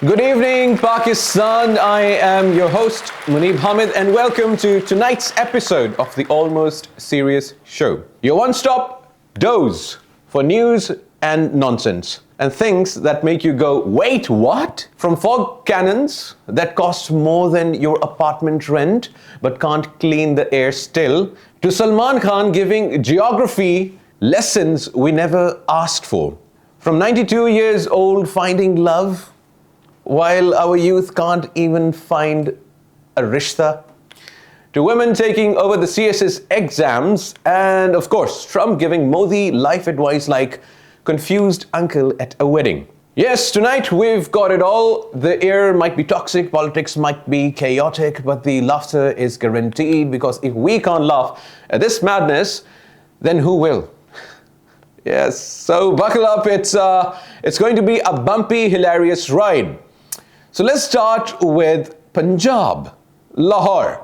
Good evening, Pakistan. I am your host, Munib Hamid, and welcome to tonight's episode of the Almost Serious Show. Your one-stop dose for news and nonsense, and things that make you go, wait, what? From fog cannons that cost more than your apartment rent but can't clean the air still, to Salman Khan giving geography lessons we never asked for. From 92 years old finding love, while our youth can't even find a rishta, to women taking over the CSS exams, and of course, Trump giving Modi life advice like confused uncle at a wedding. Yes, tonight we've got it all. The air might be toxic, politics might be chaotic, but the laughter is guaranteed, because if we can't laugh at this madness, then who will? Yes, so buckle up. It's going to be a bumpy, hilarious ride. So let's start with Punjab, Lahore.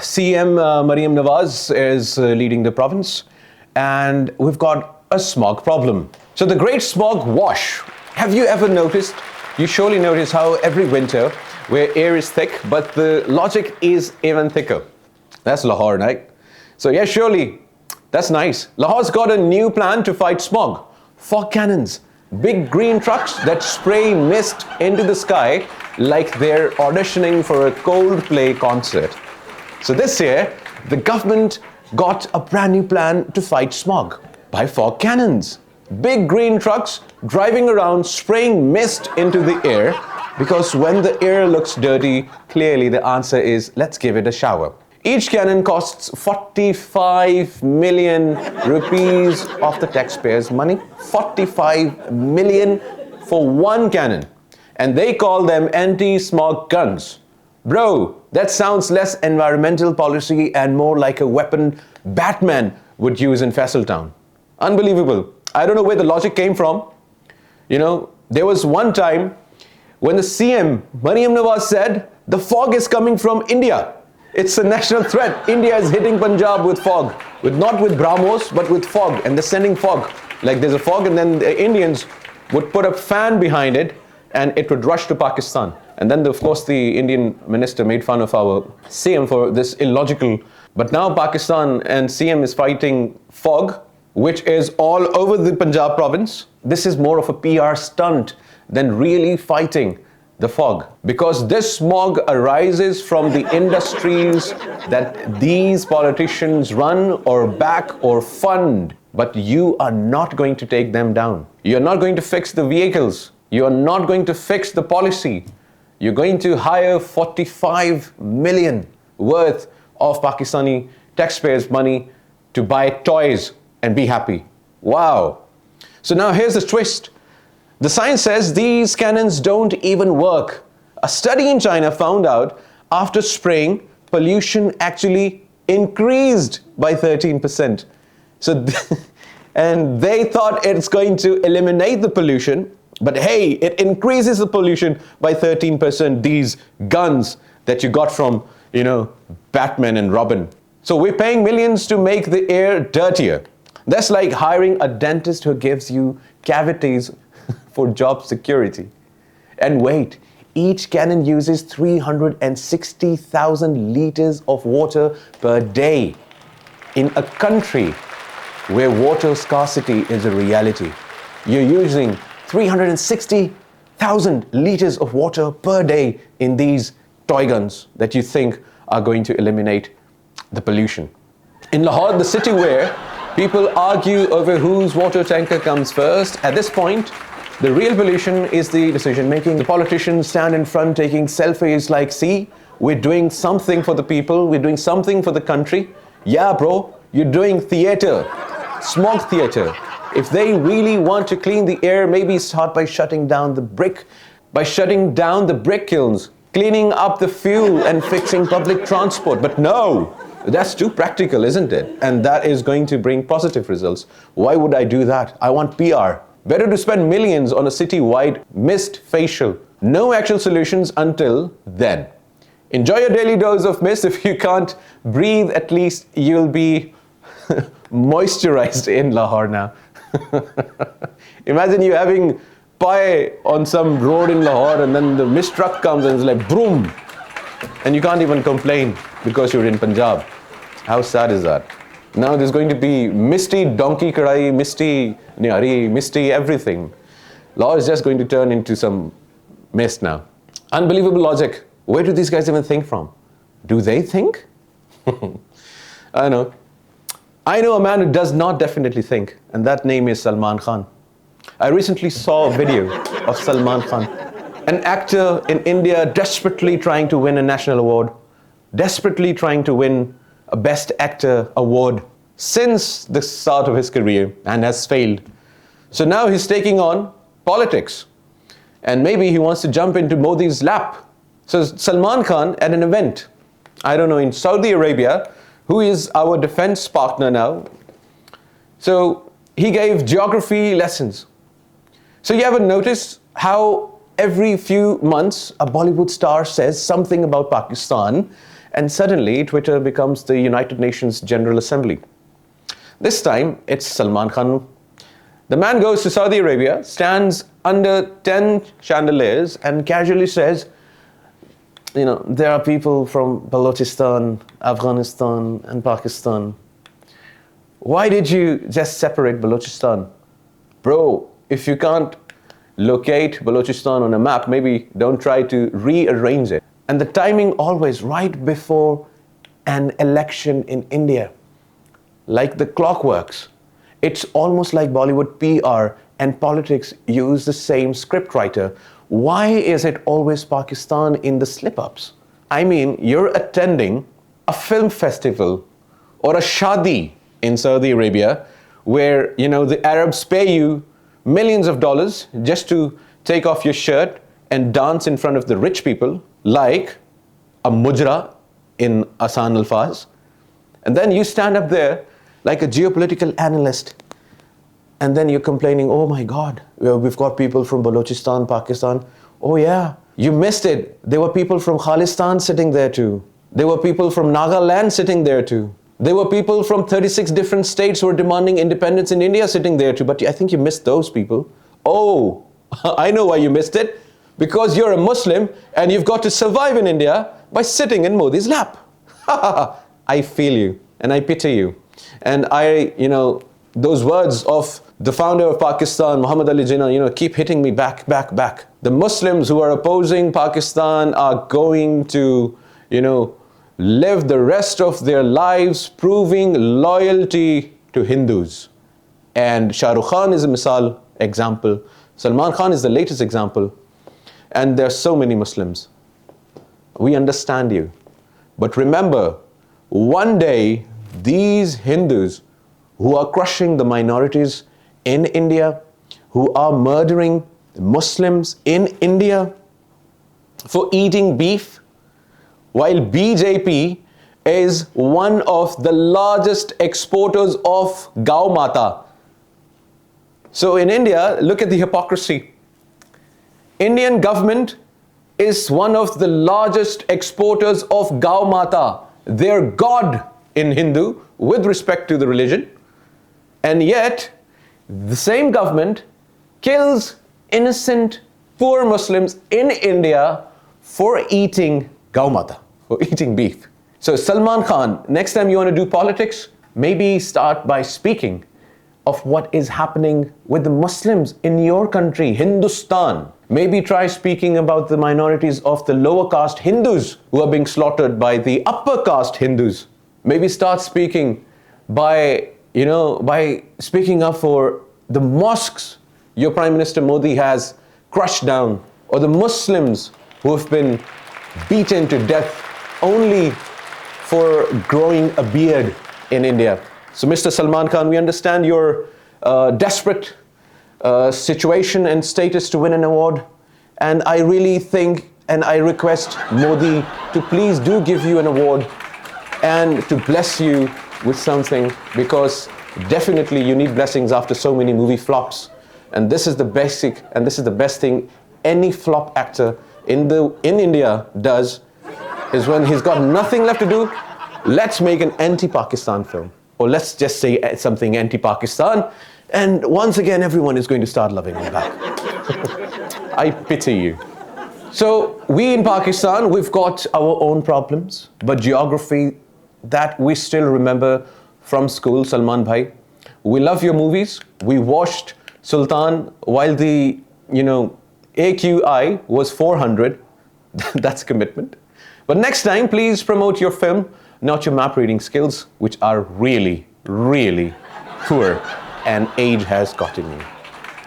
CM Mariam Nawaz is leading the province, and we've got a smog problem. So the great smog wash. Have you ever noticed? You surely notice how every winter, where air is thick, but the logic is even thicker. That's Lahore, right? So yeah, surely, that's nice. Lahore's got a new plan to fight smog. Fog cannons. Big green trucks that spray mist into the sky like they're auditioning for a Coldplay concert. So this year, the government got a brand new plan to fight smog by fog cannons. Big green trucks driving around spraying mist into the air, because when the air looks dirty, clearly the answer is let's give it a shower. Each cannon costs 45 million rupees of the taxpayers' money. 45 million for one cannon. And they call them anti-smog guns. Bro, that sounds less environmental policy and more like a weapon Batman would use in Fesseltown. Unbelievable. I don't know where the logic came from. You know, there was one time when the CM, Mariam Nawaz, said, the fog is coming from India. It's a national threat. India is hitting Punjab with fog. Not with BrahMos, but with fog. And they're sending fog. Like there's a fog, and then the Indians would put a fan behind it, and it would rush to Pakistan. And then, of course, the Indian minister made fun of our CM for this illogical. But now Pakistan and CM is fighting fog, which is all over the Punjab province. This is more of a PR stunt than really fighting the fog, because this smog arises from the industries that these politicians run or back or fund, but you are not going to take them down. You're not going to fix the vehicles. You're not going to fix the policy. You're going to hire 45 million worth of Pakistani taxpayers' money to buy toys and be happy. Wow. So now here's the twist. The science says these cannons don't even work. A study in China found out after spraying, pollution actually increased by 13%. And they thought it's going to eliminate the pollution, but hey, it increases the pollution by 13%, these guns that you got from, Batman and Robin. So we're paying millions to make the air dirtier. That's like hiring a dentist who gives you cavities for job security. And wait, each cannon uses 360,000 liters of water per day in a country where water scarcity is a reality. You're using 360,000 liters of water per day in these toy guns that you think are going to eliminate the pollution. In Lahore, the city where people argue over whose water tanker comes first, at this point, the real pollution is the decision-making. The politicians stand in front taking selfies like, see, we're doing something for the people, we're doing something for the country. Yeah, bro, you're doing theater, smog theater. If they really want to clean the air, maybe start by shutting down the brick kilns, cleaning up the fuel and fixing public transport. But no, that's too practical, isn't it? And that is going to bring positive results. Why would I do that? I want PR. Better to spend millions on a city-wide mist facial. No actual solutions until then. Enjoy your daily dose of mist. If you can't breathe, at least you'll be moisturized in Lahore now. Imagine you having pie on some road in Lahore, and then the mist truck comes and it's like broom, and you can't even complain because you're in Punjab. How sad is that? Now there's going to be misty donkey kadai, misty nihari, misty everything. Lahore is just going to turn into some mist now. Unbelievable logic. Where do these guys even think from? Do they think? I know. I know a man who does not definitely think, and that name is Salman Khan. I recently saw a video of Salman Khan, an actor in India desperately trying to win a national award, desperately trying to win a Best Actor award since the start of his career, and has failed. So now he's taking on politics, and maybe he wants to jump into Modi's lap. So Salman Khan at an event, I don't know, in Saudi Arabia, who is our defense partner now. So he gave geography lessons. So you ever notice how every few months a Bollywood star says something about Pakistan, and suddenly Twitter becomes the United Nations General Assembly? This time it's Salman Khan. The man goes to Saudi Arabia, stands under 10 chandeliers and casually says, you know, there are people from Balochistan, Afghanistan and Pakistan. Why did you just separate Balochistan? Bro, if you can't locate Balochistan on a map, maybe don't try to rearrange it. And the timing always right before an election in India, like the clock works. It's almost like Bollywood PR and politics use the same scriptwriter. Why is it always Pakistan in the slip-ups? I mean, you're attending a film festival or a shadi in Saudi Arabia where, you know, the Arabs pay you millions of dollars just to take off your shirt and dance in front of the rich people like a mujra in Asan Alfaz. And then you stand up there like a geopolitical analyst, and then you're complaining, oh my God, we've got people from Balochistan, Pakistan. Oh yeah, you missed it. There were people from Khalistan sitting there too. There were people from Nagaland sitting there too. There were people from 36 different states who were demanding independence in India sitting there too. But I think you missed those people. Oh, I know why you missed it. Because you're a Muslim and you've got to survive in India by sitting in Modi's lap. I feel you and I pity you. And those words of the founder of Pakistan, Muhammad Ali Jinnah, keep hitting me back. The Muslims who are opposing Pakistan are going to, live the rest of their lives proving loyalty to Hindus. And Shah Rukh Khan is a misal example. Salman Khan is the latest example. And there are so many Muslims. We understand you. But remember, one day, these Hindus who are crushing the minorities in India, who are murdering Muslims in India for eating beef, while BJP is one of the largest exporters of Gau Mata. So in India, look at the hypocrisy. Indian government is one of the largest exporters of Gau Mata, their god in Hindu, with respect to the religion. And yet, the same government kills innocent, poor Muslims in India for eating Gau Mata, for eating beef. So Salman Khan, next time you want to do politics, maybe start by speaking of what is happening with the Muslims in your country, Hindustan. Maybe try speaking about the minorities of the lower caste Hindus who are being slaughtered by the upper caste Hindus. Maybe start speaking by speaking up for the mosques your Prime Minister Modi has crushed down, or the Muslims who have been beaten to death only for growing a beard in India. So Mr. Salman Khan, we understand your desperate situation and status to win an award. And I really think and I request Modi to please do give you an award and to bless you with something, because definitely you need blessings after so many movie flops. And this is the basic, and this is the best thing any flop actor in India does, is when he's got nothing left to do, let's make an anti-Pakistan film. Or let's just say something anti-Pakistan, and once again everyone is going to start loving him back. I pity you. So we in Pakistan, we've got our own problems, but geography that we still remember from school, Salman Bhai. We love your movies. We watched Sultan while the, AQI was 400. That's commitment. But next time, please promote your film, not your map reading skills, which are really, really poor, and age has gotten you.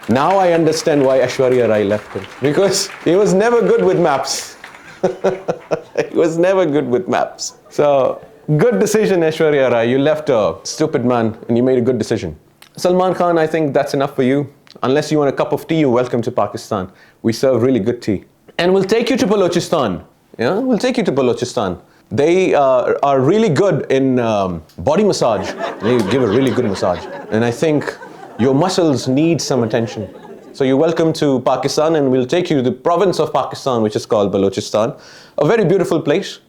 Now I understand why Aishwarya Rai left him. Because he was never good with maps. He was never good with maps. So, good decision, Aishwarya Rai. You left a stupid man and you made a good decision. Salman Khan, I think that's enough for you. Unless you want a cup of tea, you're welcome to Pakistan. We serve really good tea. And we'll take you to Balochistan. Yeah, we'll take you to Balochistan. They are really good in body massage. They give a really good massage. And I think your muscles need some attention. So you're welcome to Pakistan, and we'll take you to the province of Pakistan, which is called Balochistan. A very beautiful place.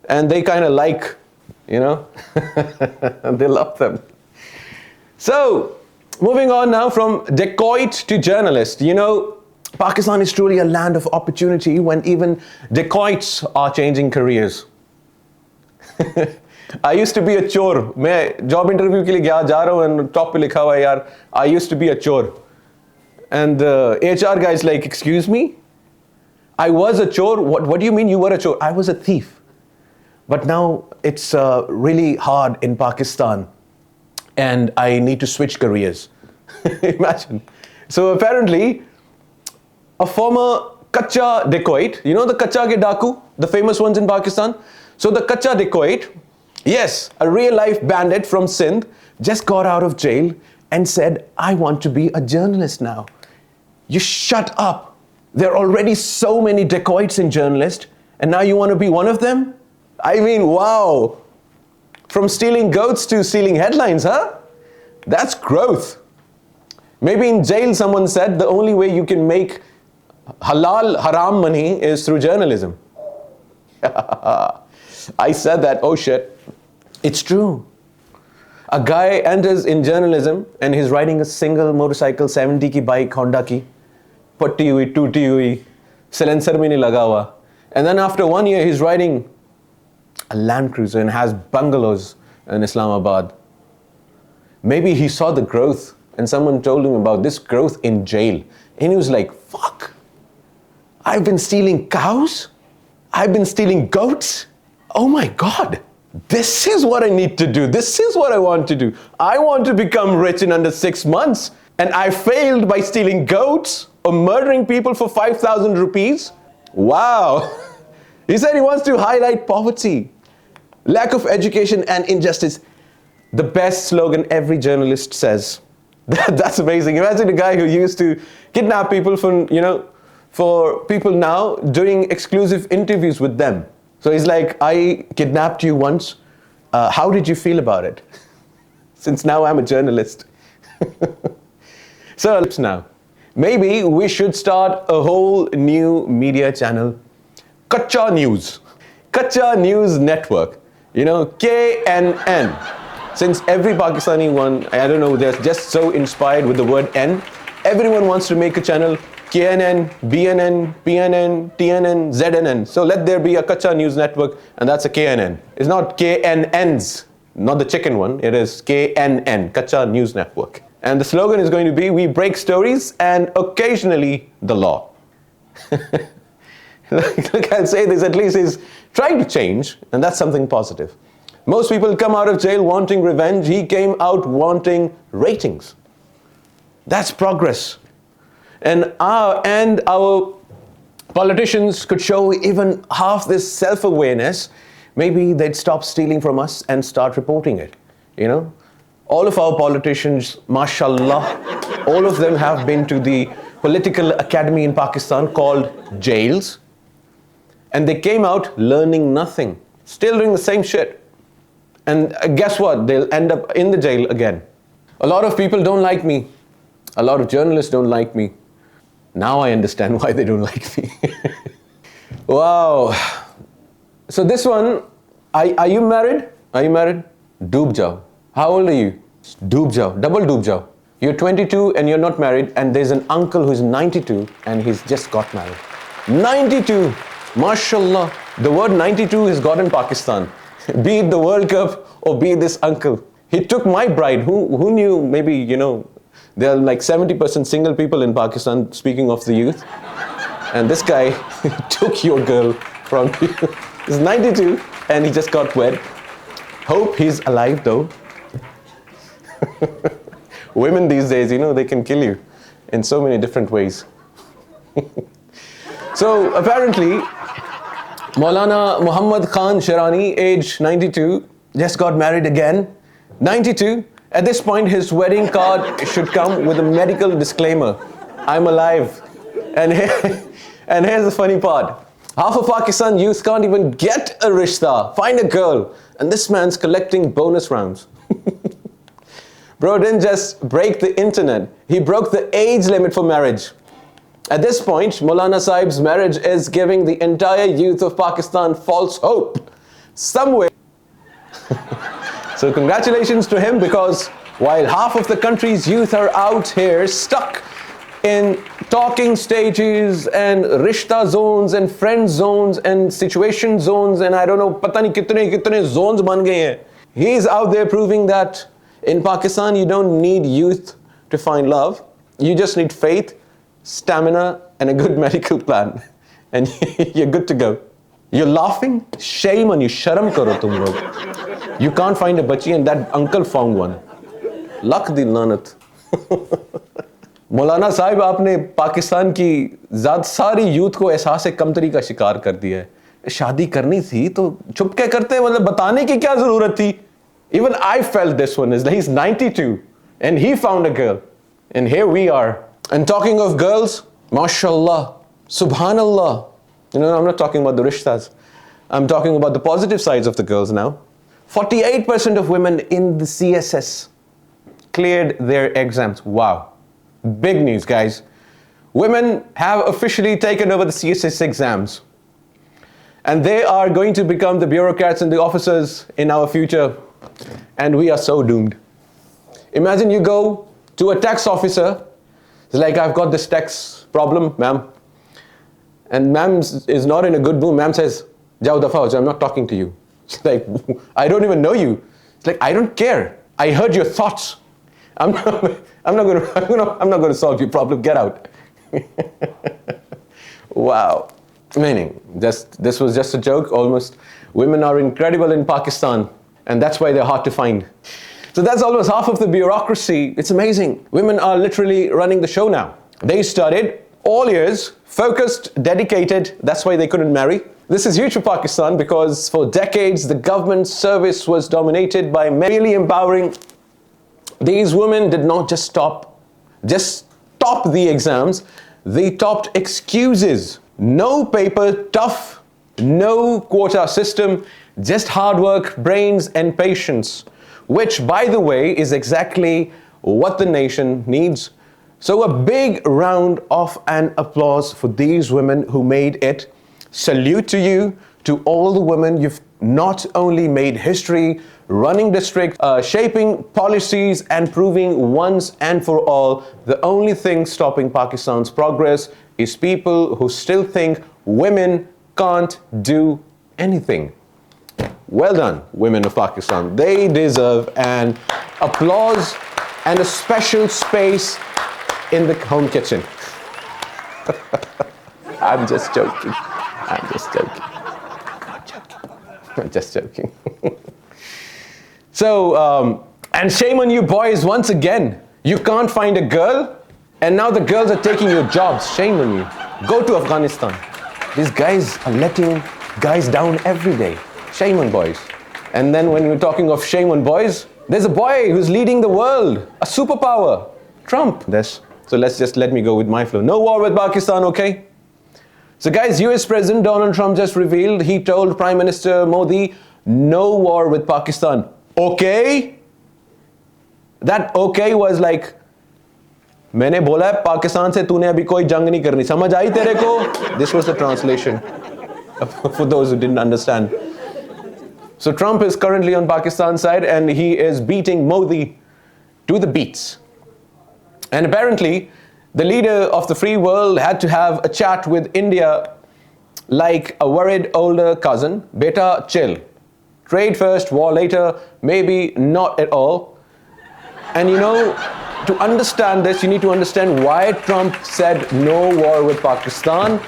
And they kind of like, they love them. So, moving on now from dacoit to journalist. Pakistan is truly a land of opportunity when even dacoits are changing careers. I used to be a chore. मैं job interview के लिए जा रहा हूँ and top पे लिखा हुआ है यार, I used to be a chore. And the HR guy is like, excuse me? I was a chore? What do you mean you were a chore? I was a thief. But now it's really hard in Pakistan and I need to switch careers. Imagine. So apparently, a former Kacha dacoit, you know the Kacha ke Daku, the famous ones in Pakistan? So the Kacha dacoit, yes, a real life bandit from Sindh, just got out of jail and said, I want to be a journalist now. You shut up. There are already so many dacoits and journalists, and now you want to be one of them? I mean, wow. From stealing goats to stealing headlines, huh? That's growth. Maybe in jail someone said the only way you can make halal haram money is through journalism. I said that, oh shit. It's true. A guy enters in journalism and he's riding a single motorcycle, 70 ki bike, Honda ki, patti hui, tooti hui, silencer bhi nahi laga hua. And then after 1 year he's riding a Land Cruiser and has bungalows in Islamabad. Maybe he saw the growth and someone told him about this growth in jail. And he was like, fuck, I've been stealing cows? I've been stealing goats? Oh my God, this is what I need to do. This is what I want to do. I want to become rich in under 6 months. And I failed by stealing goats or murdering people for 5,000 rupees. Wow. He said he wants to highlight poverty, lack of education and injustice. The best slogan every journalist says. That's amazing. Imagine a guy who used to kidnap people for people now doing exclusive interviews with them. So he's like, I kidnapped you once. How did you feel about it? Since now I'm a journalist. So now, maybe we should start a whole new media channel. Kacha News. Kacha News Network. KNN. Since every Pakistani one, I don't know, they're just so inspired with the word N. Everyone wants to make a channel. KNN, BNN, PNN, TNN, ZNN. So let there be a Kacha News Network, and that's a KNN. It's not KNNs, not the chicken one. It is KNN, Kacha News Network. And the slogan is going to be, we break stories and occasionally the law. Look, I'll say this, at least he's trying to change, and that's something positive. Most people come out of jail wanting revenge. He came out wanting ratings. That's progress. And our politicians could show even half this self-awareness. Maybe they'd stop stealing from us and start reporting it. All of our politicians, mashallah, all of them have been to the political academy in Pakistan called jails. And they came out learning nothing, still doing the same shit. And guess what? They'll end up in the jail again. A lot of people don't like me. A lot of journalists don't like me. Now I understand why they don't like me. Wow. So this one, are you married? Are you married? Doob jao. How old are you? Doob jao. Double doob jao. You're 22 and you're not married, and there's an uncle who's 92 and he's just got married. 92! MashaAllah. The word 92 is God in Pakistan. Be it the World Cup or be it this uncle. He took my bride. Who knew? Maybe, you know, there are like 70% single people in Pakistan, speaking of the youth. And this guy took your girl from you. He's 92 and he just got wed. Hope he's alive though. Women these days, you know, they can kill you in so many different ways. So apparently, Maulana Muhammad Khan Sharani, age 92, just got married again. 92. At this point, his wedding card should come with a medical disclaimer. I'm alive. And here's the funny part. Half of Pakistan youth can't even get a rishta, find a girl. And this man's collecting bonus rounds. Bro didn't just break the internet, he broke the age limit for marriage. At this point, Maulana Sahib's marriage is giving the entire youth of Pakistan false hope. Somewhere. So congratulations to him, because while half of the country's youth are out here stuck in talking stages and rishta zones and friend zones and situation zones and I don't know, pata nahi kitne zones ban gaye hain. He's out there proving that in Pakistan you don't need youth to find love. You just need faith, stamina and a good medical plan. And you're good to go. You're laughing? Shame on you. Sharam karo tum log. You can't find a bachi and that uncle found one. Lak di lanat. मौलाना साहिब आपने पाकिस्तान की ज़्यादा सारी youth को एहसास कमतरी का शिकार कर दिया है। शादी करनी थी तो छुप के करते, मतलब बताने की क्या ज़रूरत थी? Even I felt this one. He's 92 and he found a girl. And here we are. And talking of girls, mashallah, subhanallah. You know, I'm not talking about the rishtas. I'm talking about the positive sides of the girls now. 48% of women in the CSS cleared their exams. Wow. Big news, guys. Women have officially taken over the CSS exams. And they are going to become the bureaucrats and the officers in our future. And we are so doomed. Imagine you go to a tax officer. It's like, I've got this tax problem, ma'am. And ma'am is not in a good mood. Ma'am says, Jao dafa ho, I'm not talking to you. It's like, I don't even know you. It's like, I don't care. I heard your thoughts. I'm not going to solve your problem. Get out. Wow. Meaning, this was just a joke. Almost, women are incredible in Pakistan, and that's why they're hard to find. So that's almost half of the bureaucracy. It's amazing. Women are literally running the show now. They studied all years, focused, dedicated. That's why they couldn't marry. This is huge for Pakistan because for decades the government service was dominated by merely empowering. These women did not just top the exams, they topped excuses. No paper, tough, no quota system, just hard work, brains and patience. Which, by the way, is exactly what the nation needs. So a big round of an applause for these women who made it. Salute to you, to all the women. You've not only made history, running district, shaping policies and proving once and for all, the only thing stopping Pakistan's progress is people who still think women can't do anything. Well done, women of Pakistan. They deserve an applause and a special space in the home kitchen. I'm just joking. I'm just joking. I'm just joking. So, and shame on you boys once again. You can't find a girl, and now the girls are taking your jobs. Shame on you. Go to Afghanistan. These guys are letting guys down every day. Shame on boys. And then when we're talking of shame on boys, there's a boy who's leading the world, a superpower, Trump. So let me go with my flow. No war with Pakistan, okay? So guys, US President Donald Trump just revealed, he told Prime Minister Modi, no war with Pakistan. Okay? That okay was like, मैंने बोला है पाकिस्तान से तूने अभी कोई जंग नहीं करनी, समझ आई तेरे को? This was the translation for those who didn't understand. So Trump is currently on Pakistan's side and he is beating Modi to the beats. And apparently, the leader of the free world had to have a chat with India like a worried older cousin. Beta, chill. Trade first, war later, maybe not at all. And you know, to understand this, you need to understand why Trump said no war with Pakistan.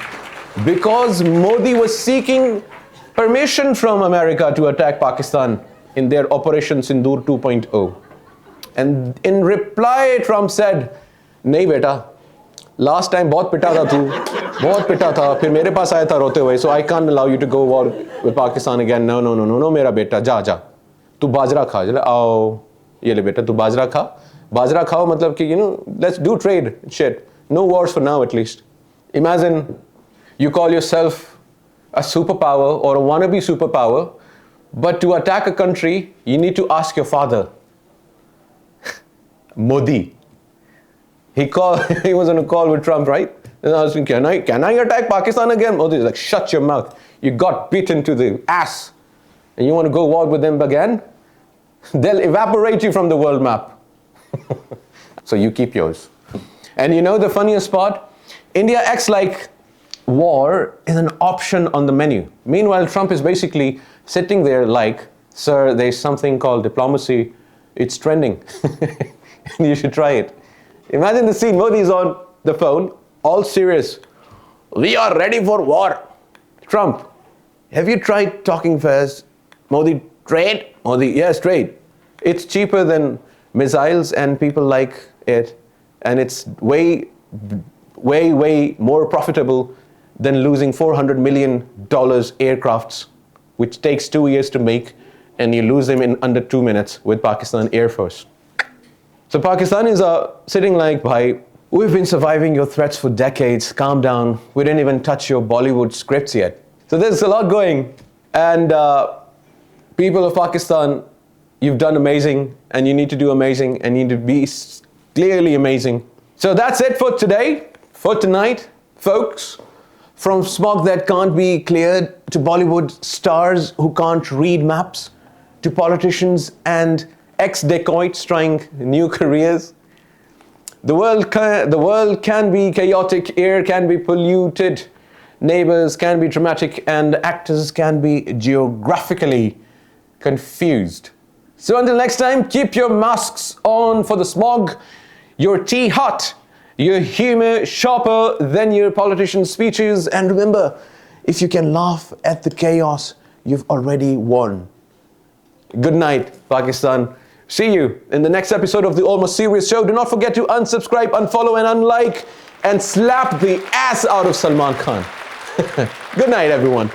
Because Modi was seeking permission from America to attack Pakistan in their Operation Sindoor 2.0. And in reply, Trump said, "नहीं बेटा, last time बहुत पिटा था तू, बहुत पिटा था, फिर मेरे पास आया था रोते हुए, so I can't allow you to go war with Pakistan again. No, no, no, no, no, मेरा बेटा, जा, जा, तू बाजरा खा, चले, आओ, ये ले बेटा, तू बाजरा खाओ मतलब कि, you know, let's do trade, shit. No wars for now at least. Imagine you call yourself a superpower or a wannabe superpower, but to attack a country, you need to ask your father, Modi. He was on a call with Trump, right? And I was thinking, can I attack Pakistan again? Modi's like, shut your mouth. You got beaten to the ass. And you want to go war with them again? They'll evaporate you from the world map. So you keep yours. And you know the funniest part? India acts like war is an option on the menu. Meanwhile, Trump is basically sitting there like, sir, there's something called diplomacy. It's trending. You should try it. Imagine the scene. Modi is on the phone, all serious. We are ready for war. Trump, have you tried talking fast? Modi, trade? Modi, yes, trade. It's cheaper than missiles and people like it. And it's way more profitable than losing $400 million aircrafts, which takes 2 years to make, and you lose them in under 2 minutes with Pakistan Air Force. So Pakistanis are sitting like, bhai, we've been surviving your threats for decades, calm down, we didn't even touch your Bollywood scripts yet. So there's a lot going, and people of Pakistan, you've done amazing, and you need to do amazing, and you need to be clearly amazing. So that's it for today, for tonight, folks. From smog that can't be cleared, to Bollywood stars who can't read maps, to politicians and ex-dacoits trying new careers. The world can be chaotic, air can be polluted, neighbors can be dramatic, and actors can be geographically confused. So until next time, keep your masks on for the smog, your tea hot, your humor sharper than your politicians' speeches, and remember, if you can laugh at the chaos, you've already won. Good night, Pakistan. See you in the next episode of the Almost Serious Show. Do not forget to unsubscribe, unfollow, and unlike, and slap the ass out of Salman Khan. Good night, everyone.